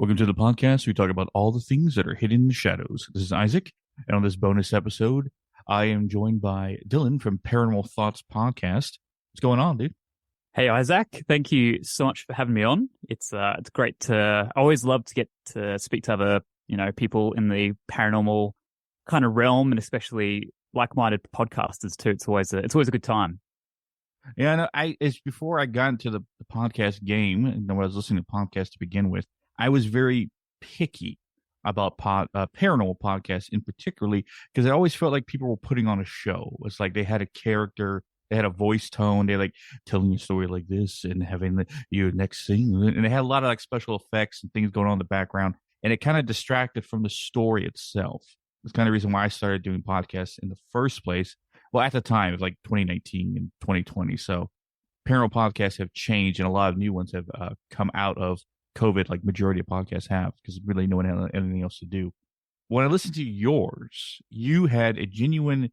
Welcome to the podcast. We talk about all the things that are hidden in the shadows. This is Isaac, and on this bonus episode, I am joined by Dylan from Paranormal Thoughts Podcast. What's going on, dude? Hey, Isaac. Thank you so much for having me on. It's great to. I always love to get to speak to other people in the paranormal kind of realm, and especially like-minded podcasters too. It's always a good time. Yeah, it's before I got into the podcast game, and when I was listening to podcasts to begin with, I was very picky about paranormal podcasts in particularly because I always felt like people were putting on a show. It's like they had a character, they had a voice tone, they like telling a story like this and having your next thing, and they had a lot of like special effects and things going on in the background, and it kind of distracted from the story itself. It's kind of the reason why I started doing podcasts in the first place. Well, at the time, it was like 2019 and 2020, so paranormal podcasts have changed, and a lot of new ones have come out of COVID, like majority of podcasts have, because really no one had anything else to do. When I listened to yours, you had a genuine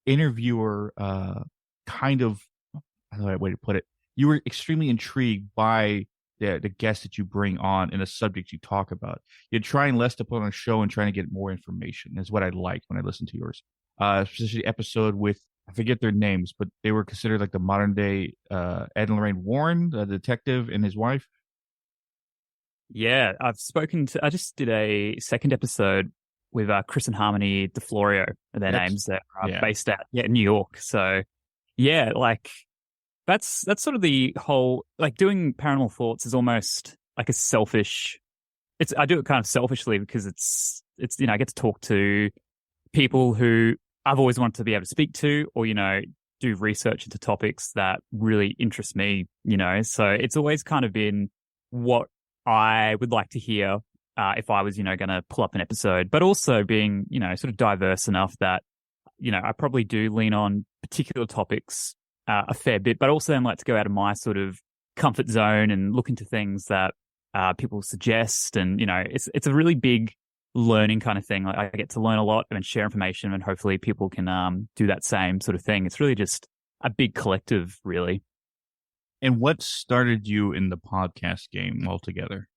interviewer kind of, I don't know the right way to put it. You were extremely intrigued by the guests that you bring on and the subjects you talk about. You're trying less to put on a show and trying to get more information is what I liked when I listened to yours. Especially the episode with, I forget their names, but they were considered like the modern day Ed and Lorraine Warren, the detective, and his wife. Yeah, I just did a second episode with Chris and Harmony DeFlorio, their names. They're based at New York. So yeah, like that's sort of the whole, like doing Paranormal Thoughts is almost like a selfish, I do it kind of selfishly because it's I get to talk to people who I've always wanted to be able to speak to, or, do research into topics that really interest me, so it's always kind of been what I would like to hear if I was, going to pull up an episode, but also being, sort of diverse enough that, I probably do lean on particular topics a fair bit, but also then like to go out of my sort of comfort zone and look into things that people suggest. And, it's a really big learning kind of thing. Like I get to learn a lot and share information, and hopefully people can do that same sort of thing. It's really just a big collective, really. And what started you in the podcast game altogether?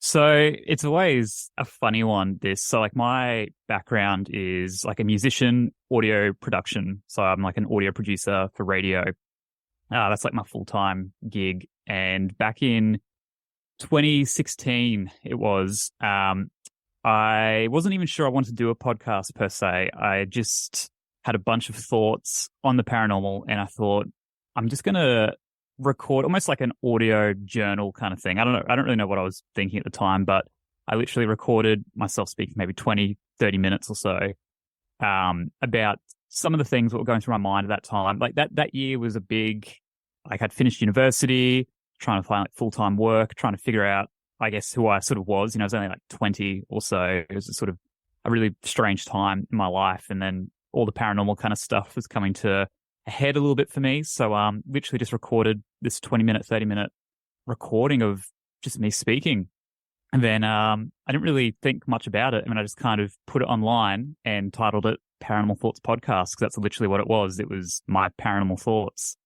So it's always a funny one, this. So like my background is like a musician, audio production. So I'm like an audio producer for radio. That's like my full-time gig. And back in 2016, it was, I wasn't even sure I wanted to do a podcast per se. I just had a bunch of thoughts on the paranormal, and I thought, I'm just going to record almost like an audio journal kind of thing. I don't really know what I was thinking at the time, but I literally recorded myself speaking maybe 20, 30 minutes or so about some of the things that were going through my mind at that time. Like that year was a big, like I'd finished university, trying to find like full-time work, trying to figure out, I guess, who I sort of was. I was only like 20 or so. It was a sort of a really strange time in my life. And then all the paranormal kind of stuff was coming to ahead a little bit for me. So literally just recorded this 20-minute, 30-minute recording of just me speaking. And then I didn't really think much about it. I mean, I just kind of put it online and titled it Paranormal Thoughts Podcast, because that's literally what it was. It was my paranormal thoughts.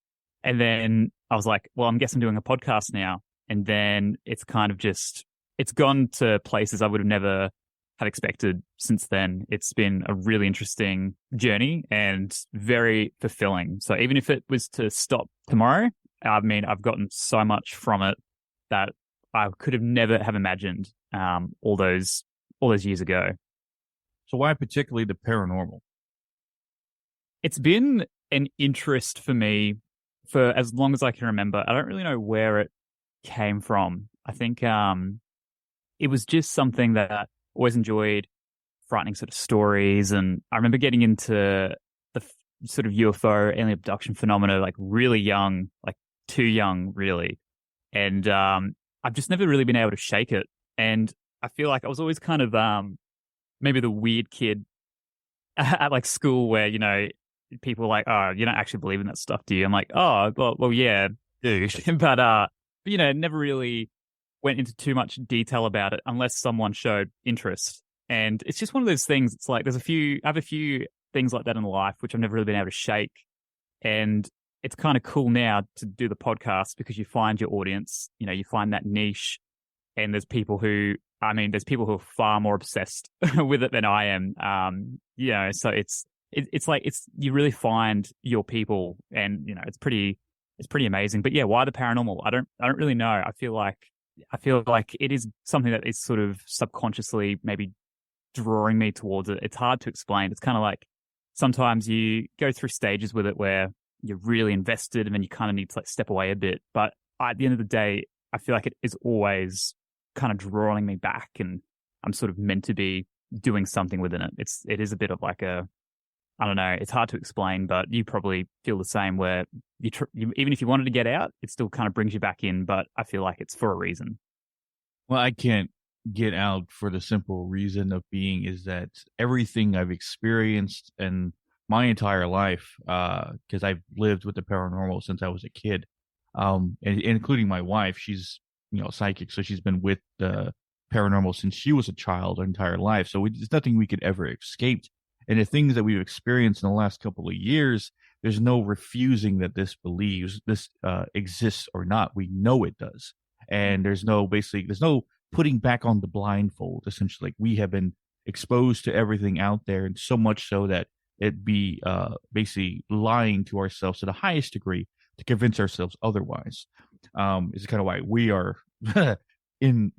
And then I was like, well, I guess I'm doing a podcast now. And then it's kind of just, it's gone to places I would have never have expected since then. It's been a really interesting journey and very fulfilling. So even if it was to stop tomorrow, I mean, I've gotten so much from it that I could have never have imagined all those years ago. So why particularly the paranormal? It's been an interest for me for as long as I can remember. I don't really know where it came from. I think it was just something that I always enjoyed, frightening sort of stories. And I remember getting into the sort of UFO alien abduction phenomena like really young, like too young really. And I've just never really been able to shake it. And I feel like I was always kind of maybe the weird kid at like school where, people are like, oh, you don't actually believe in that stuff, do you? I'm like, oh, well yeah, dude. but never really went into too much detail about it unless someone showed interest. And it's just one of those things. It's like I have a few things like that in life which I've never really been able to shake. And it's kind of cool now to do the podcast because you find your audience, you find that niche, and there's people who are far more obsessed with it than I am. So it's like you really find your people, and it's pretty amazing. But yeah, why the paranormal? I don't really know. I feel like it is something that is sort of subconsciously maybe drawing me towards it. It's hard to explain. It's kind of like sometimes you go through stages with it where you're really invested and then you kind of need to like step away a bit. But at the end of the day, I feel like it is always kind of drawing me back, and I'm sort of meant to be doing something within it. It is a bit of like I don't know. It's hard to explain, but you probably feel the same where even if you wanted to get out, it still kind of brings you back in. But I feel like it's for a reason. Well, I can't get out for the simple reason of being is that everything I've experienced in my entire life, because I've lived with the paranormal since I was a kid, and including my wife. She's psychic, so she's been with the paranormal since she was a child her entire life. So it's nothing we could ever escape. And the things that we've experienced in the last couple of years, there's no refusing that this exists or not. We know it does. And there's no putting back on the blindfold, essentially. Like, we have been exposed to everything out there, and so much so that it'd be basically lying to ourselves to the highest degree to convince ourselves otherwise. It's kind of why we are in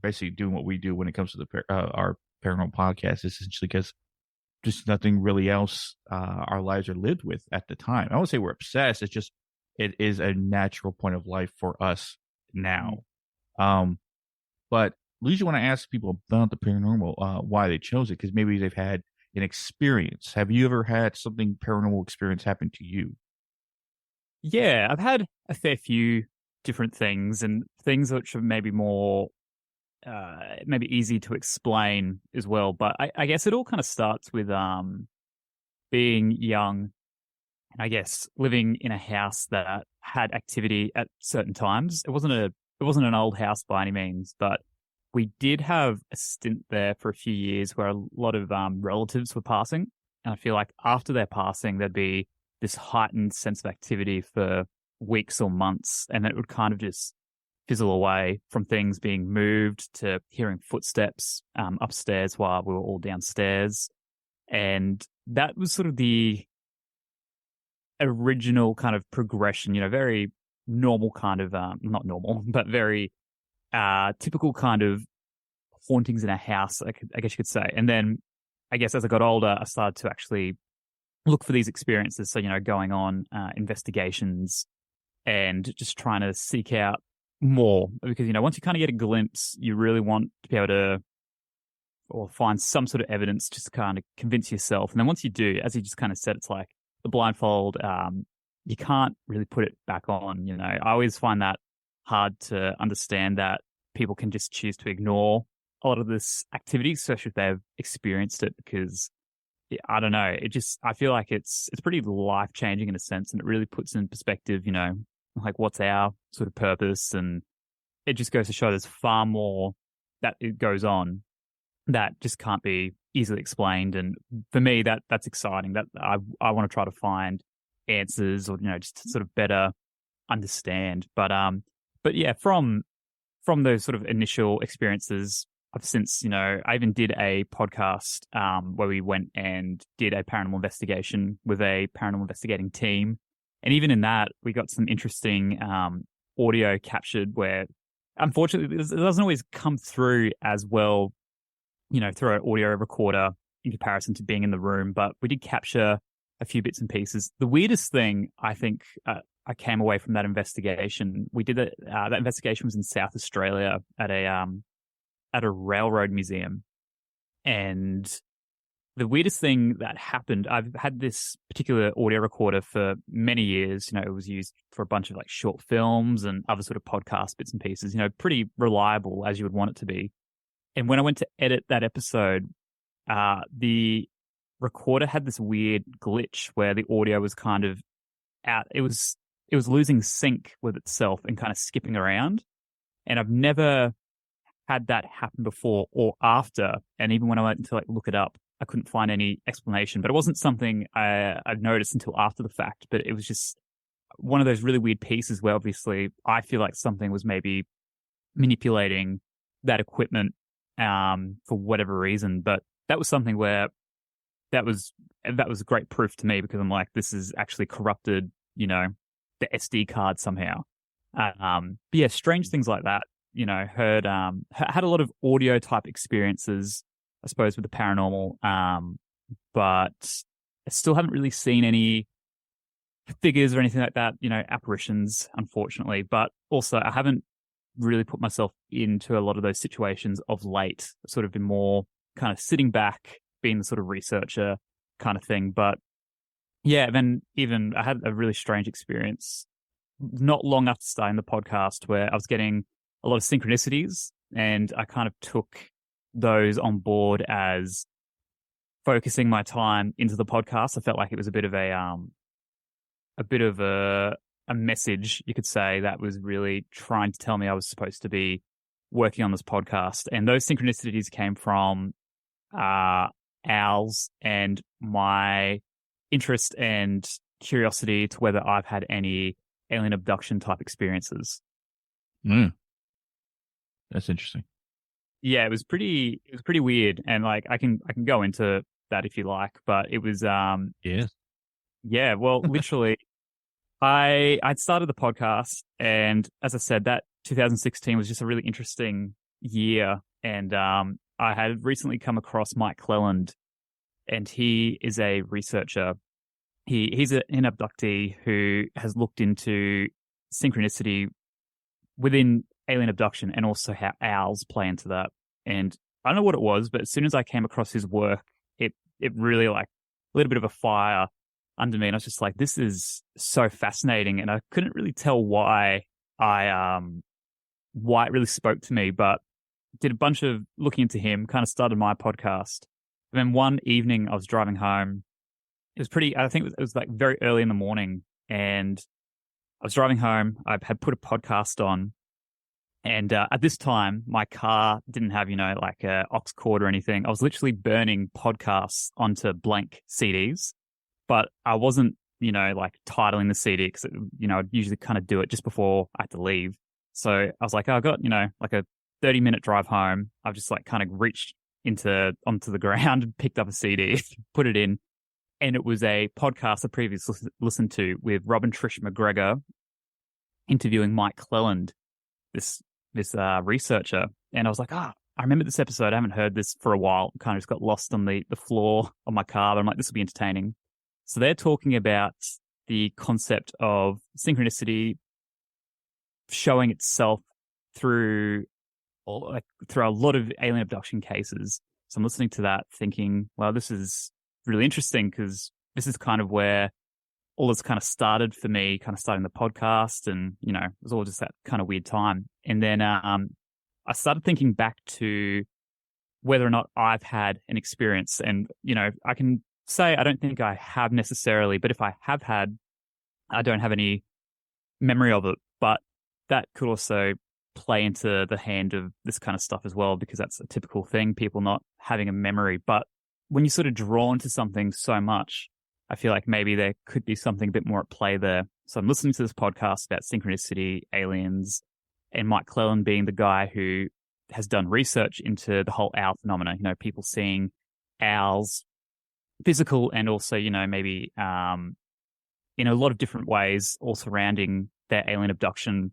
basically doing what we do when it comes to our paranormal podcast, essentially because just nothing really else our lives are lived with at the time. I won't say we're obsessed. It's just it is a natural point of life for us now. But at least you want to ask people about the paranormal, why they chose it, because maybe they've had an experience. Have you ever had something paranormal experience happen to you? Yeah, I've had a fair few different things, and things which are maybe more maybe easy to explain as well. But I guess it all kind of starts with being young, and I guess living in a house that had activity at certain times. It wasn't an old house by any means, but we did have a stint there for a few years where a lot of relatives were passing. And I feel like after their passing, there'd be this heightened sense of activity for weeks or months. And then it would kind of just fizzle away from things being moved to hearing footsteps upstairs while we were all downstairs. And that was sort of the original kind of progression, very normal kind of, not normal, but very typical kind of hauntings in a house, I guess you could say. And then I guess as I got older, I started to actually look for these experiences. So, going on investigations and just trying to seek out more, because, once you kind of get a glimpse, you really want to be able to or find some sort of evidence just to kind of convince yourself. And then once you do, as you just kind of said, it's like the blindfold, you can't really put it back on. I always find that hard to understand, that people can just choose to ignore a lot of this activity, especially if they've experienced it, because I don't know, I feel like it's pretty life-changing in a sense, and it really puts in perspective, like what's our sort of purpose. And it just goes to show there's far more that it goes on that just can't be easily explained. And for me, that's exciting, that I want to try to find answers, or, just to sort of better understand. But yeah, from those sort of initial experiences, I've since, I even did a podcast where we went and did a paranormal investigation with a paranormal investigating team. And even in that, we got some interesting audio captured where, unfortunately, it doesn't always come through as well, through an audio recorder in comparison to being in the room. But we did capture a few bits and pieces. The weirdest thing, I think, I came away from that investigation. We did that investigation was in South Australia at a railroad museum. And the weirdest thing that happened, I've had this particular audio recorder for many years. It was used for a bunch of like short films and other sort of podcast bits and pieces, pretty reliable as you would want it to be. And when I went to edit that episode, the recorder had this weird glitch where the audio was kind of out. It was losing sync with itself and kind of skipping around. And I've never had that happen before or after. And even when I went to like look it up, I couldn't find any explanation. But it wasn't something I'd noticed until after the fact. But it was just one of those really weird pieces where obviously I feel like something was maybe manipulating that equipment for whatever reason. But that was something where that was great proof to me, because I'm like, this is actually corrupted, the SD card somehow. But yeah, strange things like that. Heard had a lot of audio type experiences, I suppose, with the paranormal. But I still haven't really seen any figures or anything like that, apparitions, unfortunately. But also, I haven't really put myself into a lot of those situations of late. I've sort of been more kind of sitting back, being the sort of researcher kind of thing. But yeah, then even I had a really strange experience not long after starting the podcast, where I was getting a lot of synchronicities, and I kind of took those on board as focusing my time into the podcast. I felt like it was a bit of a message, you could say, that was really trying to tell me I was supposed to be working on this podcast. And those synchronicities came from owls and my interest and curiosity to whether I've had any alien abduction type experiences. That's interesting. Yeah, it was pretty weird, and like I can go into that if you like, but it was yes. Yeah, well, literally I'd started the podcast, and as I said, that 2016 was just a really interesting year, and I had recently come across Mike Cleland, and he is a researcher. He's an abductee who has looked into synchronicity within alien abduction, and also how owls play into that. And I don't know what it was, but as soon as I came across his work, it really like lit a bit of a fire under me, and I was just like, this is so fascinating. And I couldn't really tell why it really spoke to me, but did a bunch of looking into him, kind of started my podcast. And then one evening I was driving home. I think it was like very early in the morning, and I was driving home. I had put a podcast on, and at this time, my car didn't have, like a aux cord or anything. I was literally burning podcasts onto blank CDs, but I wasn't, like titling the CD, because, I'd usually kind of do it just before I had to leave. So I was like, I got, like a 30-minute drive home. I've just like kind of reached onto the ground, picked up a CD, put it in. And it was a podcast I previously listened to with Rob and Trish McGregor interviewing Mike Cleland, this researcher. And I was like, I remember this episode. I haven't heard this for a while. Kind of just got lost on the floor of my car. But I'm like, this will be entertaining. So they're talking about the concept of synchronicity showing itself through a lot of alien abduction cases. So I'm listening to that thinking, well, this is really interesting, because this is kind of where all this kind of started for me, kind of starting the podcast, and, it was all just that kind of weird time. And then I started thinking back to whether or not I've had an experience. And, I can say I don't think I have necessarily, but if I have had, I don't have any memory of it. But that could also play into the hand of this kind of stuff as well, because that's a typical thing, people not having a memory. But when you're sort of drawn to something so much, I feel like maybe there could be something a bit more at play there. So I'm listening to this podcast about synchronicity, aliens, and Mike Cleland being the guy who has done research into the whole owl phenomena, people seeing owls, physical and also, maybe in a lot of different ways, all surrounding their alien abduction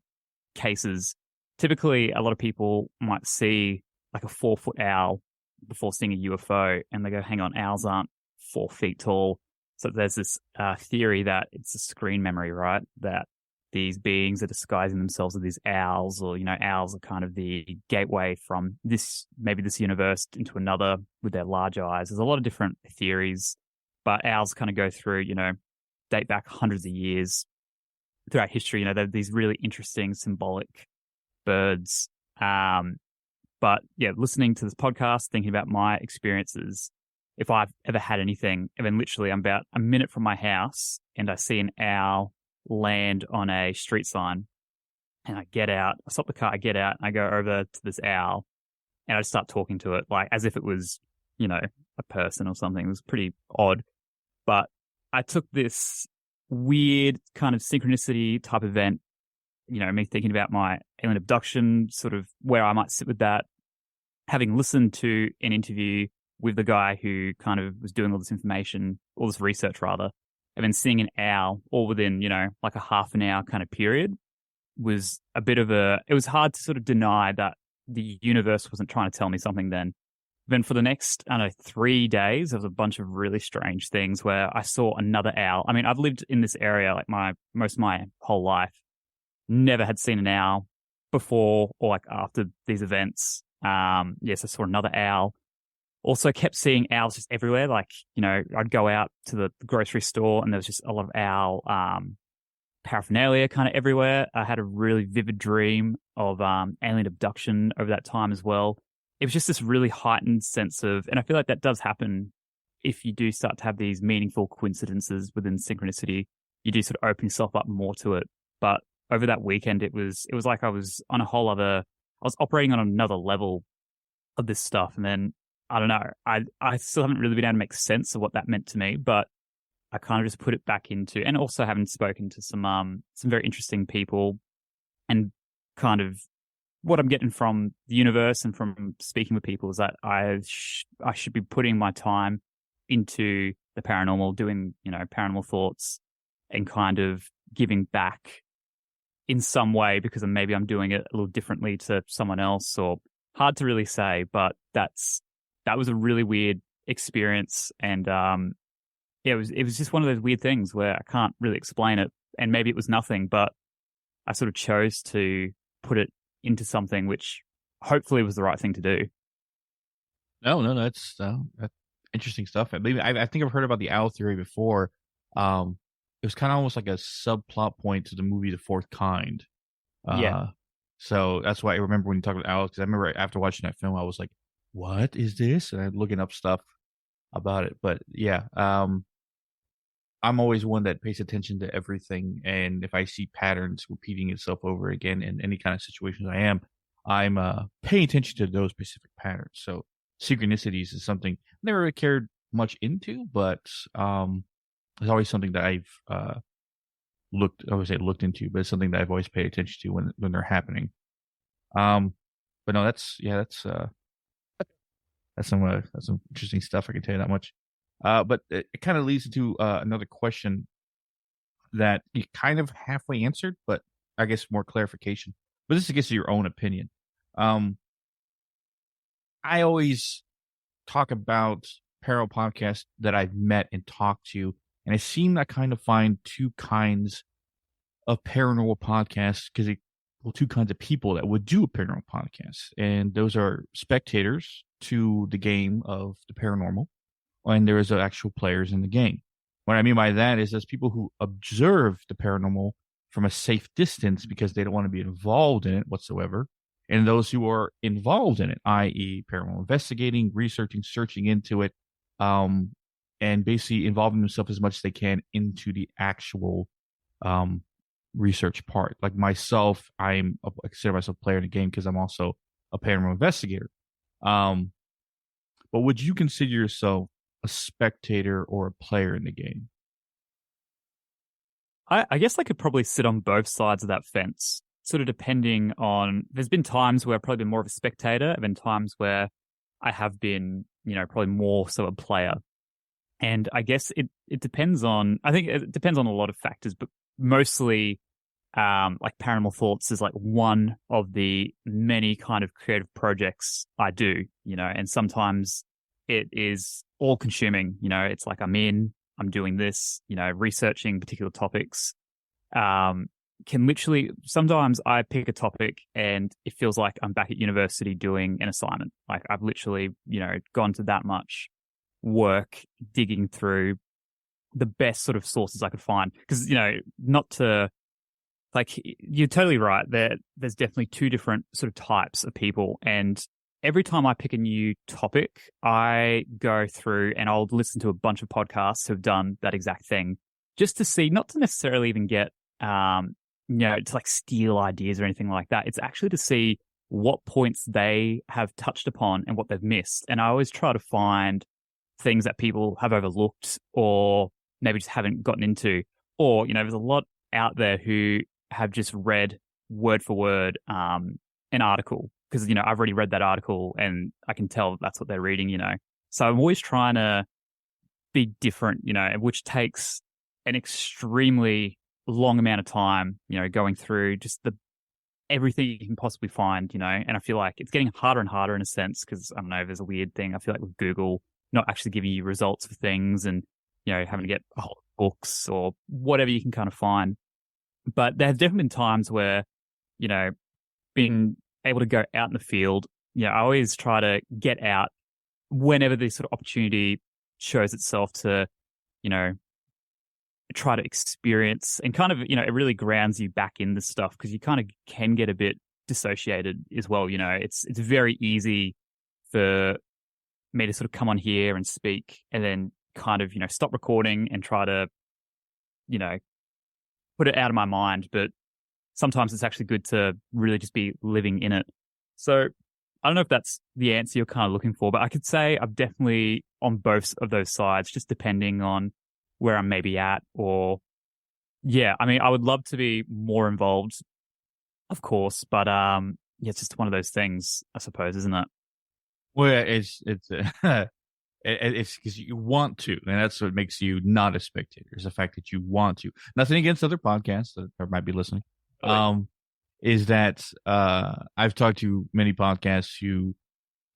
cases. Typically, a lot of people might see like a 4-foot owl before seeing a UFO, and they go, hang on, owls aren't 4 feet tall. So there's this theory that it's a screen memory, right? That these beings are disguising themselves as these owls, or, owls are kind of the gateway from maybe this universe into another with their large eyes. There's a lot of different theories, but owls kind of go through, date back hundreds of years throughout history. They're these really interesting symbolic birds. But yeah, listening to this podcast, thinking about my experiences, if I've ever had anything, and then literally I'm about a minute from my house and I see an owl land on a street sign, and I get out, I stop the car, I get out, and I go over to this owl, and I just start talking to it, like as if it was, a person or something. It was pretty odd. But I took this weird kind of synchronicity type event me thinking about my alien abduction, sort of where I might sit with that, having listened to an interview with the guy who kind of was doing all this information, all this research rather, and then seeing an owl all within, like a half an hour kind of period was it was hard to sort of deny that the universe wasn't trying to tell me something then. Then for the next, 3 days, there was a bunch of really strange things where I saw another owl. I mean, I've lived in this area like most of my whole life. Never had seen an owl before or like after these events. Yes, I saw another owl. Also kept seeing owls just everywhere. Like, I'd go out to the grocery store and there was just a lot of owl paraphernalia kind of everywhere. I had a really vivid dream of alien abduction over that time as well. It was just this really heightened sense of, and I feel like that does happen if you do start to have these meaningful coincidences within synchronicity. You do sort of open yourself up more to it. But over that weekend, it was like I was on I was operating on another level of this stuff. And then, I don't know, I still haven't really been able to make sense of what that meant to me, but I kind of just put it back into, and also having spoken to some very interesting people and kind of what I'm getting from the universe and from speaking with people is that I should be putting my time into the paranormal, doing, paranormal thoughts and kind of giving back in some way because maybe I'm doing it a little differently to someone else, or hard to really say, but that was a really weird experience. And it was just one of those weird things where I can't really explain it. And maybe it was nothing, but I sort of chose to put it into something which hopefully was the right thing to do. No, that's interesting stuff. I think I've heard about the owl theory before. It was kind of almost like a subplot point to the movie The Fourth Kind. Yeah. So that's why I remember when you talked about owls, because I remember after watching that film, I was like, what is this? And I'm looking up stuff about it. But yeah, I'm always one that pays attention to everything. And if I see patterns repeating itself over again in any kind of situations I'm paying attention to those specific patterns. So synchronicities is something I never really cared much into, but it's always something that I've looked into, but it's something that I've always paid attention to when they're happening. But no, that's some interesting stuff. I can tell you that much. But it kind of leads into another question that you kind of halfway answered, but I guess more clarification. But this is, I guess, your own opinion. I always talk about paranormal podcasts that I've met and talked to, and I seem to kind of find two kinds of paranormal podcasts two kinds of people that would do a paranormal podcast, and those are spectators to the game of the paranormal, and there is actual players in the game. What I mean by that is there's people who observe the paranormal from a safe distance because they don't want to be involved in it whatsoever, and those who are involved in it, i.e. paranormal investigating, researching, searching into it, and basically involving themselves as much as they can into the actual research part. Like myself, I consider myself a player in the game because I'm also a paranormal investigator. But would you consider yourself a spectator or a player in the game? I guess I could probably sit on both sides of that fence, sort of depending on, there's been times where I've probably been more of a spectator, and been times where I have been, probably more so a player. And I guess it depends on, I think it depends on a lot of factors, but mostly like Paranormal Thoughts is like one of the many kind of creative projects I do, and sometimes it is all consuming, it's like I'm doing this, researching particular topics. Can literally, sometimes I pick a topic and it feels like I'm back at university doing an assignment. Like I've literally, gone to that much work digging through the best sort of sources I could find. Because, not to, like, you're totally right. There's definitely two different sort of types of people. And every time I pick a new topic, I go through and I'll listen to a bunch of podcasts who've done that exact thing, just to see, not to necessarily even get, to like steal ideas or anything like that. It's actually to see what points they have touched upon and what they've missed. And I always try to find things that people have overlooked or maybe just haven't gotten into. Or, there's a lot out there who have just read word for word an article because, I've already read that article and I can tell that's what they're reading, So I'm always trying to be different, which takes an extremely long amount of time, going through just everything you can possibly find, and I feel like it's getting harder and harder in a sense because, I don't know, there's a weird thing. I feel like with Google not actually giving you results for things and, having to get whole books or whatever you can kind of find. But there have definitely been times where, being able to go out in the field, I always try to get out whenever this sort of opportunity shows itself to, try to experience and kind of, it really grounds you back in this stuff because you kind of can get a bit dissociated as well. It's very easy for me to sort of come on here and speak and then kind of, stop recording and try to, put it out of my mind. But sometimes it's actually good to really just be living in it. So I don't know if that's the answer you're kind of looking for, but I could say I'm definitely on both of those sides, just depending on where I'm maybe at or, yeah, I mean, I would love to be more involved, of course, but yeah, it's just one of those things, I suppose, isn't it? Well, it's because you want to, and that's what makes you not a spectator. Is the fact that you want to. Nothing against other podcasts that might be listening. Is that I've talked to many podcasts who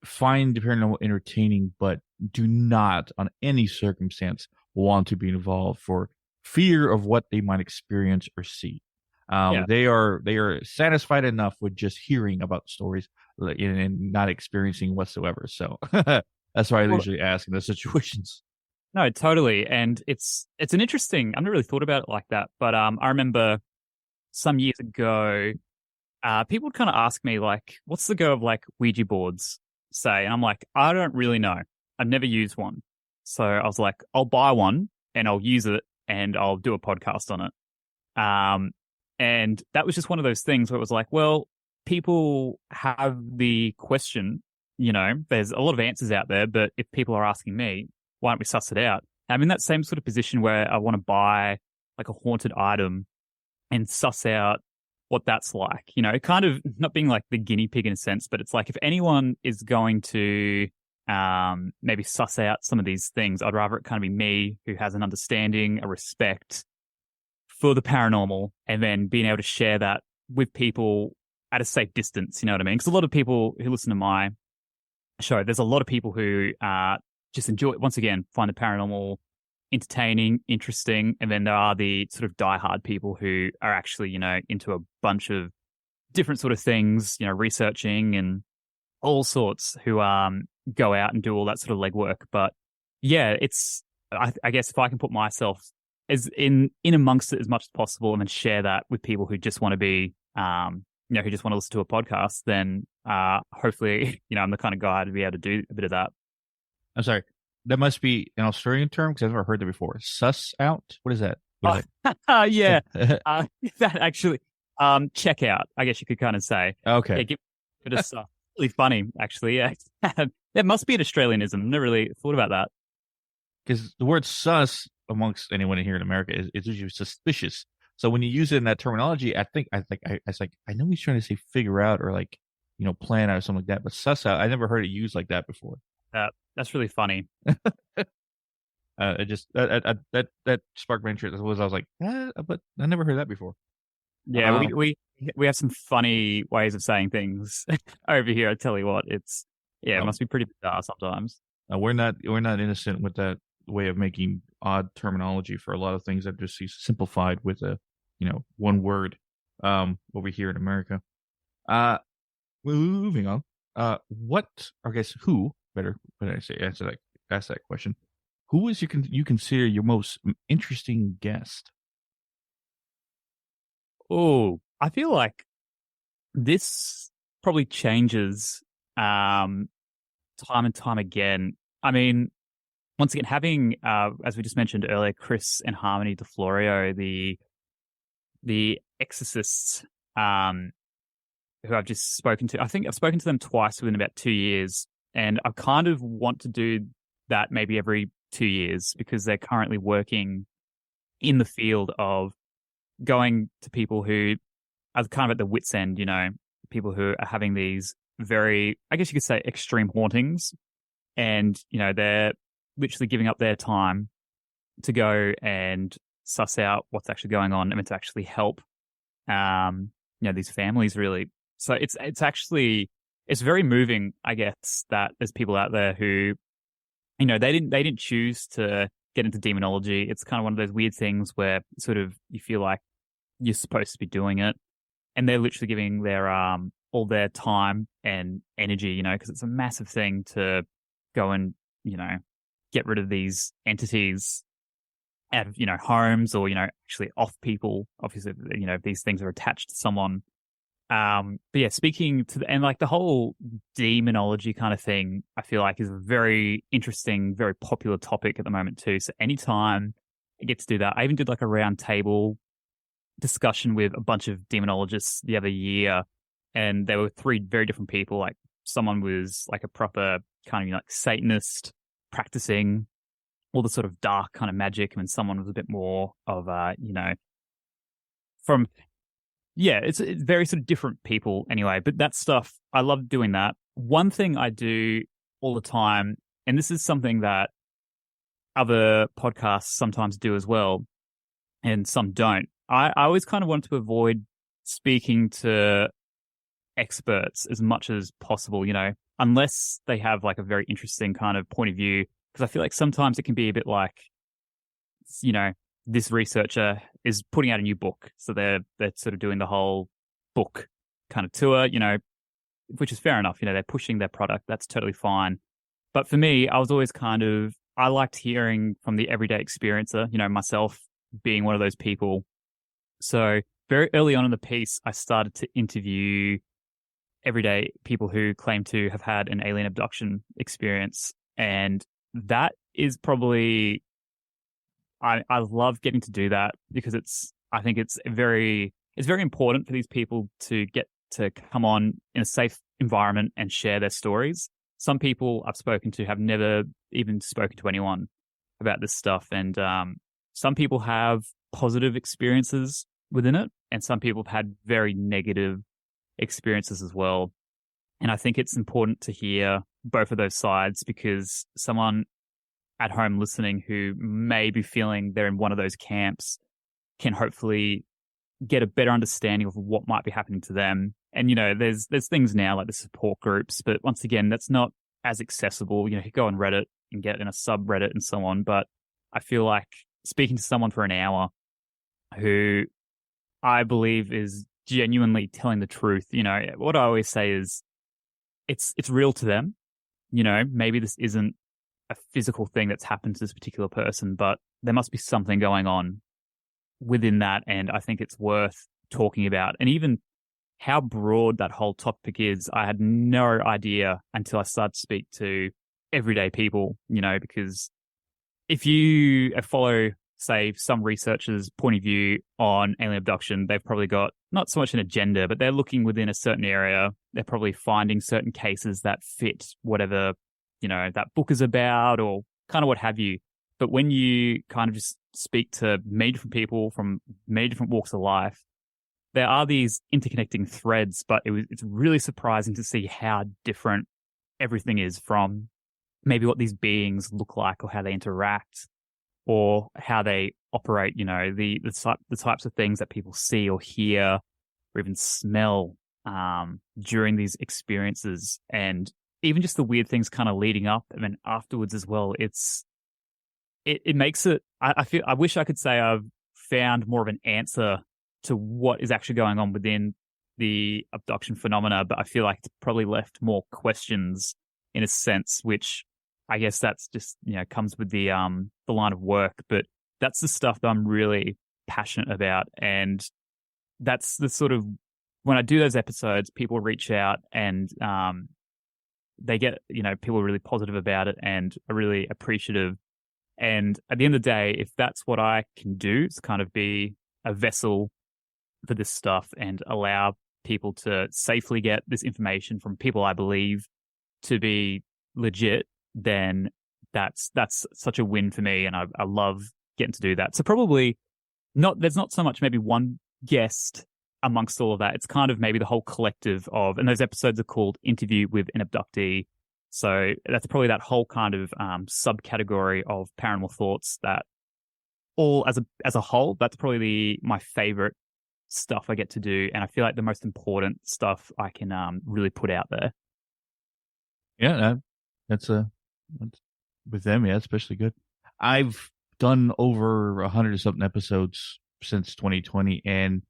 find the paranormal entertaining, but do not, on any circumstance, want to be involved for fear of what they might experience or see. They are satisfied enough with just hearing about stories and not experiencing whatsoever. So that's why I usually ask in those situations. No, totally. And it's an interesting, I've never really thought about it like that, but I remember some years ago, people would kind of ask me like, what's the go of like Ouija boards say? And I'm like, I don't really know. I've never used one. So I was like, I'll buy one and I'll use it and I'll do a podcast on it. And that was just one of those things where it was like, well, people have the question, there's a lot of answers out there, but if people are asking me, why don't we suss it out? I'm in that same sort of position where I want to buy like a haunted item and suss out what that's like, kind of not being like the guinea pig in a sense, but it's like if anyone is going to maybe suss out some of these things, I'd rather it kind of be me who has an understanding, a respect for the paranormal, and then being able to share that with people at a safe distance, you know what I mean? Because a lot of people who listen to my show, there's a lot of people who just enjoy, once again, find the paranormal entertaining, interesting, and then there are the sort of diehard people who are actually, into a bunch of different sort of things, researching and all sorts, who go out and do all that sort of legwork. But yeah, I guess if I can put myself as in amongst it as much as possible and then share that with people who just want to be, who just want to listen to a podcast, then hopefully, I'm the kind of guy to be able to do a bit of that. I'm sorry. That must be an Australian term because I've never heard that before. Suss out? What is that? Yeah. That actually, check out, I guess you could kind of say. Okay. Yeah, give it a stuff. Really funny, actually. Yeah. That must be an Australianism. Never really thought about that. Because the word sus amongst anyone here in America is usually suspicious. So when you use it in that terminology, I was like, I know he's trying to say figure out or like, plan out or something like that. But suss out, I never heard it used like that before. That's really funny. It just that sparked my interest. I was like, but I never heard that before. Yeah, we have some funny ways of saying things over here. I tell you what, it must be pretty bizarre sometimes. We're not innocent with that way of making odd terminology for a lot of things that just see simplified with a one word over here in America. Moving on. Who better ask that question? Who is you consider your most interesting guest? Oh, I feel like this probably changes time and time again. I mean, once again, having, as we just mentioned earlier, Chris and Harmony DeFlorio, the exorcists, who I've just spoken to. I think I've spoken to them twice within about 2 years, and I kind of want to do that maybe every 2 years because they're currently working in the field of going to people who are kind of at the wit's end, people who are having these very, I guess you could say, extreme hauntings. And, they're literally giving up their time to go and suss out what's actually going on and to actually help, these families really. So it's very moving, I guess, that there's people out there who, they didn't choose to get into demonology. It's kind of one of those weird things where sort of you feel like you're supposed to be doing it, and they're literally giving their all their time and energy, because it's a massive thing to go and get rid of these entities out of homes or actually off people. Obviously, these things are attached to someone. But yeah, speaking to and like the whole demonology kind of thing, I feel like is a very interesting, very popular topic at the moment too. So anytime I get to do that, I even did like a round table discussion with a bunch of demonologists the other year, and there were 3 very different people. Like someone was like a proper kind of like Satanist practicing all the sort of dark kind of magic, and someone was a bit more of from it's very sort of different people anyway. But that stuff, I love doing that. One thing I do all the time, and this is something that other podcasts sometimes do as well, and some don't. I always kind of want to avoid speaking to experts as much as possible, unless they have like a very interesting kind of point of view. Because I feel like sometimes it can be a bit like, this researcher is putting out a new book. So they're sort of doing the whole book kind of tour, which is fair enough. They're pushing their product. That's totally fine. But for me, I was always I liked hearing from the everyday experiencer, myself being one of those people. So very early on in the piece, I started to interview everyday people who claim to have had an alien abduction experience. And that is probably, I love getting to do that because I think it's very important for these people to get to come on in a safe environment and share their stories. Some people I've spoken to have never even spoken to anyone about this stuff. And some people have positive experiences within it, and some people have had very negative experiences as well. And I think it's important to hear both of those sides, because someone at home listening who may be feeling they're in one of those camps can hopefully get a better understanding of what might be happening to them. And, there's things now like the support groups, but once again, that's not as accessible. You go on Reddit and get in a subreddit and so on. But I feel like speaking to someone for an hour who I believe is genuinely telling the truth, what I always say is it's real to them. Maybe this isn't a physical thing that's happened to this particular person, but there must be something going on within that. And I think it's worth talking about. And even how broad that whole topic is, I had no idea until I started to speak to everyday people, because if you follow, say, some researchers' point of view on alien abduction, they've probably got not so much an agenda, but they're looking within a certain area. They're probably finding certain cases that fit whatever, that book is about or kind of what have you. But when you kind of just speak to many different people from many different walks of life, there are these interconnecting threads, but it's really surprising to see how different everything is, from maybe what these beings look like or how they interact or how they operate, the types of things that people see or hear or even smell during these experiences, and even just the weird things kind of leading up and then afterwards as well. It makes it, I wish I could say I've found more of an answer to what is actually going on within the abduction phenomena, but I feel like it's probably left more questions in a sense, which I guess that's just, comes with the line of work. But that's the stuff that I'm really passionate about. And that's the sort of, when I do those episodes, people reach out and they get, people are really positive about it and are really appreciative. And at the end of the day, if that's what I can do, it's kind of be a vessel for this stuff and allow people to safely get this information from people I believe to be legit, then that's such a win for me. And I love getting to do that. So probably there's not so much maybe one guest amongst all of that, it's kind of maybe the whole collective of, and those episodes are called Interview with an Abductee. So that's probably that whole kind of subcategory of paranormal thoughts that all as a whole, that's probably my favorite stuff I get to do. And I feel like the most important stuff I can really put out there. Yeah, that's with them. Yeah, especially good. I've done over 100 or something episodes since 2020, and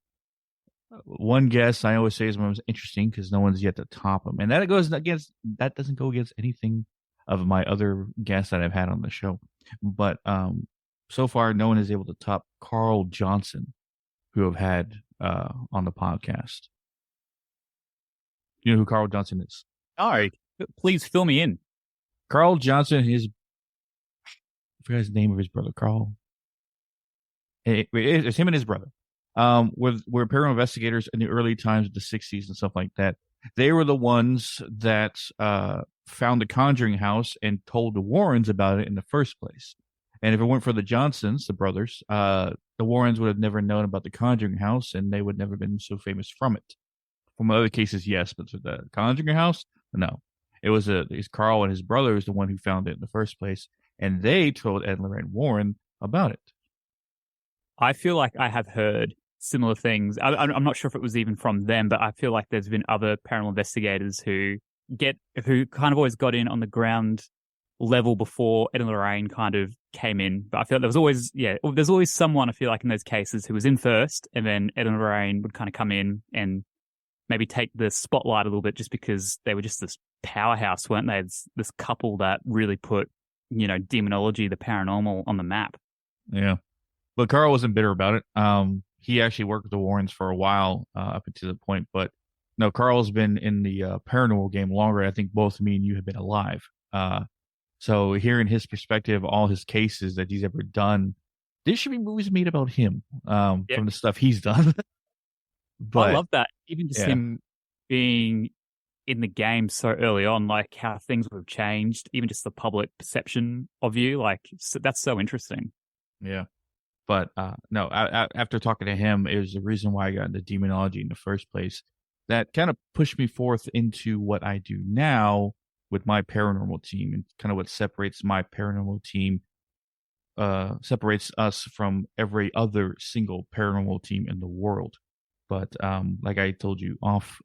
one guest I always say is most interesting because no one's yet to top him, and that doesn't go against anything of my other guests that I've had on the show, but so far no one is able to top Carl Johnson, who I've had on the podcast. You know who Carl Johnson is? All right, please fill me in. Carl Johnson, I forgot his name of his brother, Carl. It's him and his brother. Were paranormal investigators in the early times of the 60s and stuff like that. They were the ones that found the Conjuring house and told the Warrens about it in the first place. And if it weren't for the Johnsons, the brothers, the Warrens would have never known about the Conjuring house, and they would never been so famous from it. From other cases, yes, but for the Conjuring house, no. It's Carl and his brother is the one who found it in the first place, and they told Ed and Lorraine Warren about it. I feel like I have heard similar things. I'm not sure if it was even from them, but I feel like there's been other paranormal investigators who kind of always got in on the ground level before Ed and Lorraine kind of came in. But I feel like there's always someone, I feel like, in those cases who was in first, and then Ed and Lorraine would kind of come in and maybe take the spotlight a little bit, just because they were just this powerhouse, weren't they? It's this couple that really put, demonology, the paranormal, on the map. Yeah. But Carl wasn't bitter about it. He actually worked with the Warrens for a while up until the point. But no, Carl's been in the paranormal game longer. I think both me and you have been alive. So hearing his perspective, all his cases that he's ever done, there should be movies made about him from the stuff he's done. But I love that. Even just him being in the game so early on, like how things would have changed, even just the public perception of you, that's so interesting. Yeah. But no, after talking to him, it was the reason why I got into demonology in the first place. That kind of pushed me forth into what I do now with my paranormal team, and kind of what separates my paranormal team, separates us from every other single paranormal team in the world. But like I told you off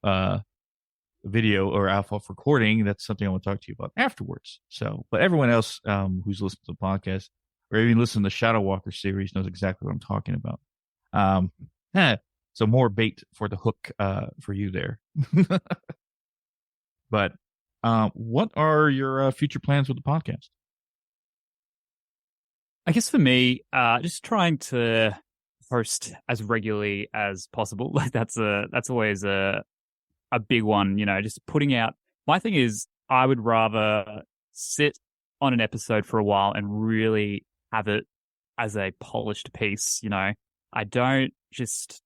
video or off recording, that's something I want to talk to you about afterwards. So, but everyone else who's listened to the podcast, or even listen to the Shadow Walker series, knows exactly what I'm talking about. So more bait for the hook for you there. But what are your future plans with the podcast? I guess for me, just trying to host as regularly as possible. Like that's always a big one, just putting out. My thing is, I would rather sit on an episode for a while and really have it as a polished piece. I don't just,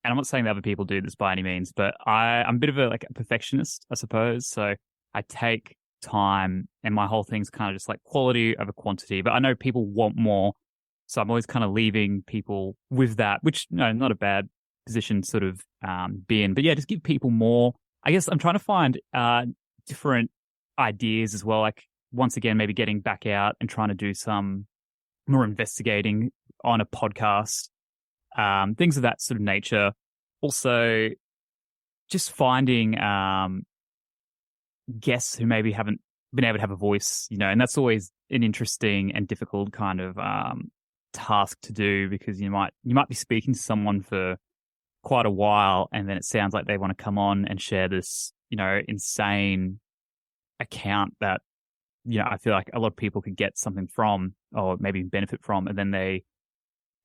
and I'm not saying that other people do this by any means, but I'm a bit of a perfectionist, I suppose. So I take time, and my whole thing's kind of just like quality over quantity. But I know people want more, so I'm always kind of leaving people with that, which not a bad position sort of be in. But yeah, just give people more. I guess I'm trying to find different ideas as well. Like once again, maybe getting back out and trying to do some more investigating on a podcast, things of that sort of nature. Also, just finding guests who maybe haven't been able to have a voice, and that's always an interesting and difficult kind of task to do, because you might be speaking to someone for quite a while, and then it sounds like they want to come on and share this, insane account that, I feel like a lot of people could get something from, or maybe benefit from, and then they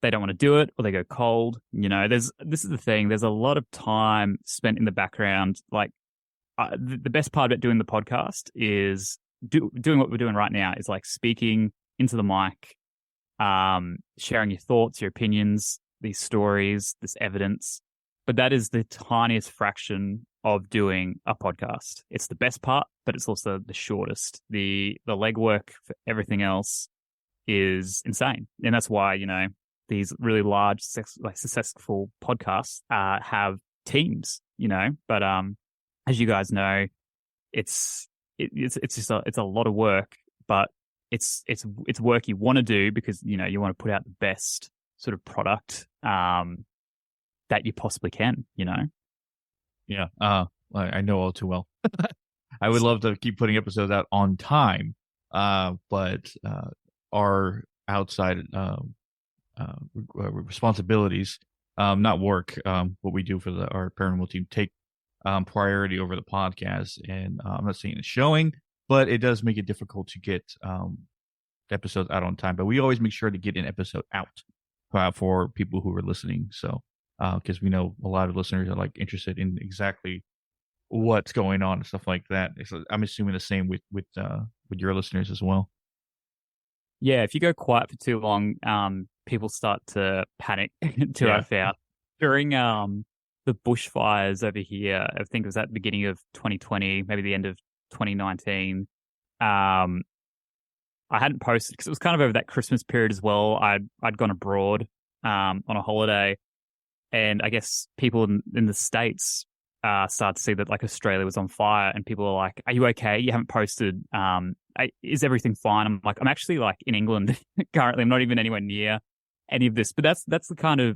don't want to do it, or they go cold. This is the thing. There's a lot of time spent in the background. Like the best part about doing the podcast is doing what we're doing right now, is like speaking into the mic, sharing your thoughts, your opinions, these stories, this evidence. But that is the tiniest fraction of doing a podcast. It's the best part, but it's also the shortest. The legwork for everything else is insane. And that's why, these really large, successful podcasts have teams, But as you guys know, it's just a lot of work, but it's work you want to do because you want to put out the best sort of product that you possibly can. Yeah. I know all too well. I would love to keep putting episodes out on time, but our outside responsibilities, not work, what we do for our paranormal team, take priority over the podcast. And I'm not saying it's showing, but it does make it difficult to get episodes out on time. But we always make sure to get an episode out for people who are listening. So because we know a lot of listeners are interested in exactly what's going on and stuff like that. So I'm assuming the same with your listeners as well. Yeah, if you go quiet for too long, people start to panic too. I found during the bushfires over here, I think it was at the beginning of 2020, maybe the end of 2019. I hadn't posted because it was kind of over that Christmas period as well. I'd gone abroad on a holiday, and I guess people in the States started to see that Australia was on fire, and people were like, "Are you okay? You haven't posted. Is everything fine?" I'm like, "I'm actually in England currently. I'm not even anywhere near any of this." But that's the kind of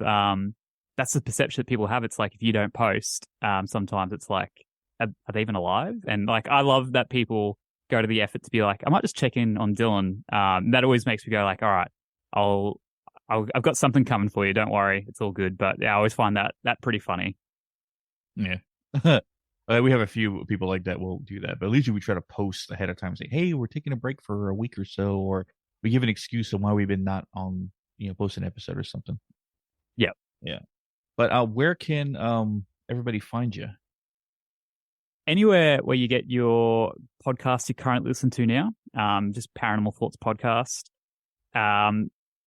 that's the perception that people have. It's like if you don't post, sometimes it's like, are they even alive? And I love that people go to the effort to be like, I might just check in on Dylan. That always makes me go all right, I've got something coming for you. Don't worry, it's all good. But yeah, I always find that pretty funny. Yeah. We have a few people like that will do that, but at least we try to post ahead of time and say, hey, we're taking a break for a week or so, or we give an excuse on why we've been not on, post an episode or something. Yeah. Yeah. But where can everybody find you? Anywhere where you get your podcast you currently listen to now, just Paranormal Thoughts Podcast.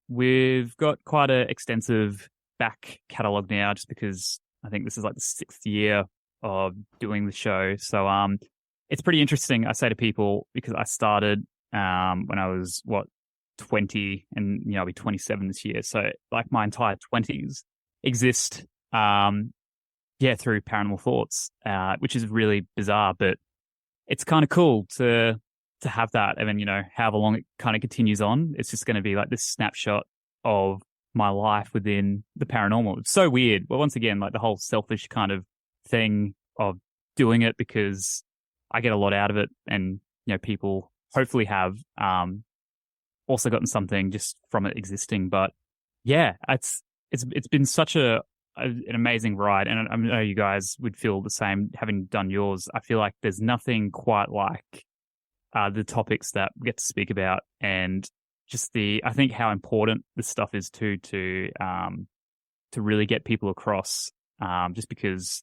We've got quite an extensive back catalogue now, just because I think this is the 6th year of doing the show. So it's pretty interesting. I say to people, because I started when I was 20, and I'll be 27 this year. So my entire 20s exist through Paranormal Thoughts, which is really bizarre, but it's kind of cool to have that. And then, however long it kind of continues on, it's just going to be this snapshot of my life within the paranormal. It's so weird. Well, once again, the whole selfish kind of thing of doing it because I get a lot out of it, and people hopefully have also gotten something just from it existing. But yeah, it's been such an amazing ride, and I know you guys would feel the same having done yours. I feel like there's nothing quite like the topics that we get to speak about, and just I think how important this stuff is too to really get people across. Just because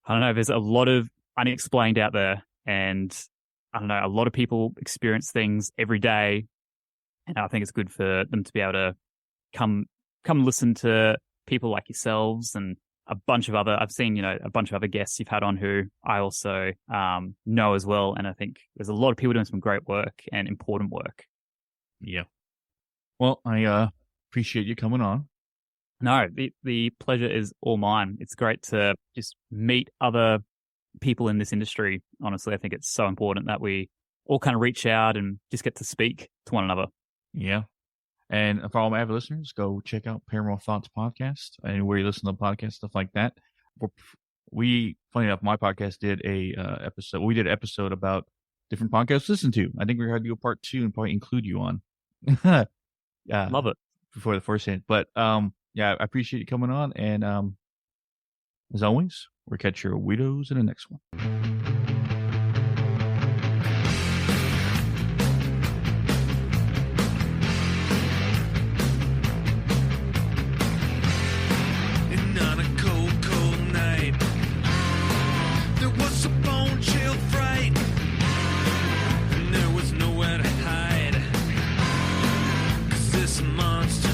I don't know, there's a lot of unexplained out there, and I don't know, a lot of people experience things every day, and I think it's good for them to be able to come listen to people like yourselves and a bunch of other. I've seen a bunch of other guests you've had on who I also know as well, and I think there's a lot of people doing some great work and important work. Yeah. Well, I appreciate you coming on. No, the pleasure is all mine. It's great to just meet other people in this industry. Honestly, I think it's so important that we all kind of reach out and just get to speak to one another. Yeah. And for all my avid listeners, go check out Paranormal Thoughts Podcast, anywhere you listen to podcasts, stuff like that. Funny enough, my podcast did episode. We did an episode about different podcasts to listen to. I think we're going to do a part 2 and probably include you on. Yeah, love it. Before the first hint, but yeah, I appreciate you coming on, and as always, we'll catch your Weirdos in the next one. Monster